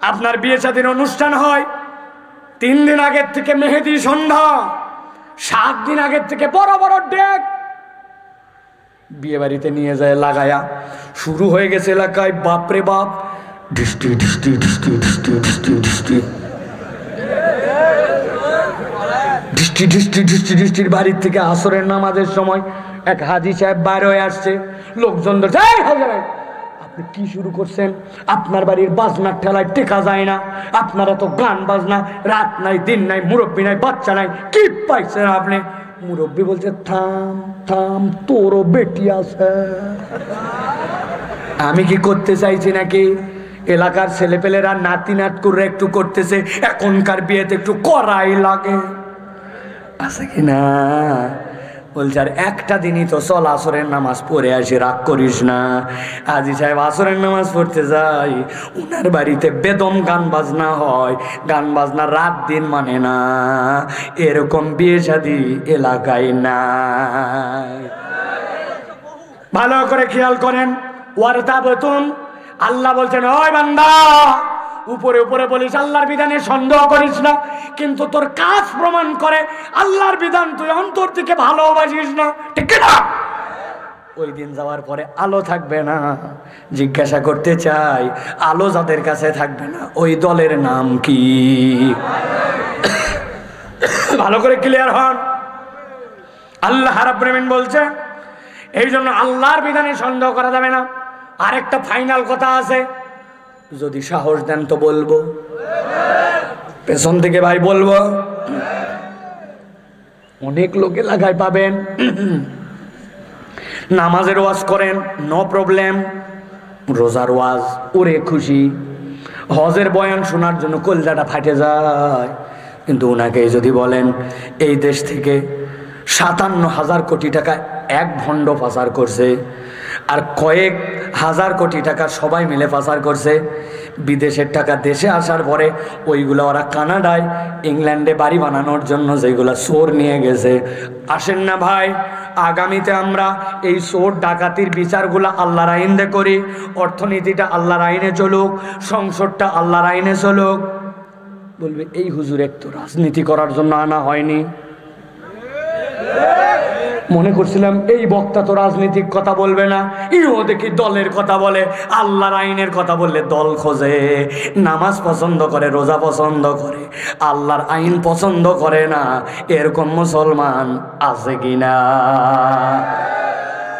আপনার বিয়ে শাদীর অনুষ্ঠান হয় 3 দিন আগের থেকে মেহেদি সন্ধ্যা, 7 দিন আগের থেকে বড় বড় ডেক বিয়ে বাড়িতে নিয়ে যায় লাগায়া। শুরু হয়ে গেছে এলাকায় বাপরে বাপ ডিস্টি ডিস্টি ডিস্টি ডিস্টি ডিস্টি ডিস্টি ডিস্টি ডিস্টি ডিস্টি ডিস্টির বাড়ির থেকে আসরের নামাজের সময় এক হাজি সাহেব বাইরে হয়ে আসছে। লোকজন ধরছে, আপনি কি শুরু করছেন? আপনার বাড়ির বাজনার ঠেলায় টেকা যায় না, আপনারা তো গান বাজনা, রাত নাই দিন নাই, মুরব্বী নাই বাচ্চা নাই, কি পাইছেন আপনি? মুরব্বী বলছে, থাম থাম, তোরও বেটি আছে। আমি কি করতে চাইছি নাকি? এলাকার ছেলেপেলেরা নাতি নাত করে একটু করতেছে, এখনকার বিয়েতে একটু করাই লাগে, আছে কি না? বলছে আর একটা দিনই তো চল আসরের নামাজ পড়ে আসি, রাগ করিস না। হাজী সাহেব আসরের নামাজ পড়তে যাই, উনার বাড়িতে বেদম গান বাজনা হয়, গান বাজনা রাত দিন মানে না, এরকম বিয়ে শাদী এলাকায় নাই। ভালো করে খেয়াল করেন, ওয়ারতাবতুম, আল্লাহ বলছেন ওই বান্দা উপরে উপরে বলিস আল্লাহর বিধানে সন্দেহ করিস না, কিন্তু তোর কাজ প্রমাণ করে আল্লাহর বিধান তুই অন্তর থেকে ভালোবাসিস না, ঠিক না? ওই দিন যাওয়ার পরে আলো থাকবে না। জিজ্ঞাসা করতে চাই, আলো যাদের কাছে থাকবে না ওই দলের নাম কি? ভালো করে ক্লিয়ার হন। আল্লাহ রাব্বুল আলামিন বলছে এই জন্য আল্লাহর বিধানে সন্দেহ করা যাবে না। আরেকটা ফাইনাল কথা আছে, যদি সাহস দেন তো বলবো, পেছন থেকে ভাই বলবো। অনেক লোক এলাকায় পাবেন নামাজের ওয়াজ করেন, নো প্রবলেম, রোজার ওয়াজ ওরে খুশি, হজের বয়ান শোনার জন্য কলজাটা ফাটে যায়। কিন্তু ওনাকে যদি বলেন এই দেশ থেকে 57,000 কোটি টাকা এক ভণ্ড পাচার করছে, আর কয়েক হাজার কোটি টাকা সবাই মিলে পাচার করছে, বিদেশের টাকা দেশে আসার পরে ওইগুলো ওরা কানাডায় ইংল্যান্ডে বাড়ি বানানোর জন্য যেগুলো চোর নিয়ে গেছে। আসেন না ভাই, আগামীতে আমরা এই চোর ডাকাতির বিচারগুলো আল্লাহর আইনে করি, অর্থনীতিটা আল্লাহর আইনে চলুক, সংসদটা আল্লাহর আইনে চলুক। বলবে এই হুজুর একটু রাজনীতি করার জন্য আনা হয়নি, মনে করছিলাম এই বক্তা তো রাজনীতিক কথা বলবে না, ইও দেখি দলের কথা বলে, আল্লাহর আইনের কথা বললে দল খোঁজে, নামাজ পছন্দ করে, রোজা পছন্দ করে, আল্লাহর আইন পছন্দ করে না। এরকম মুসলমান আছে কিনা?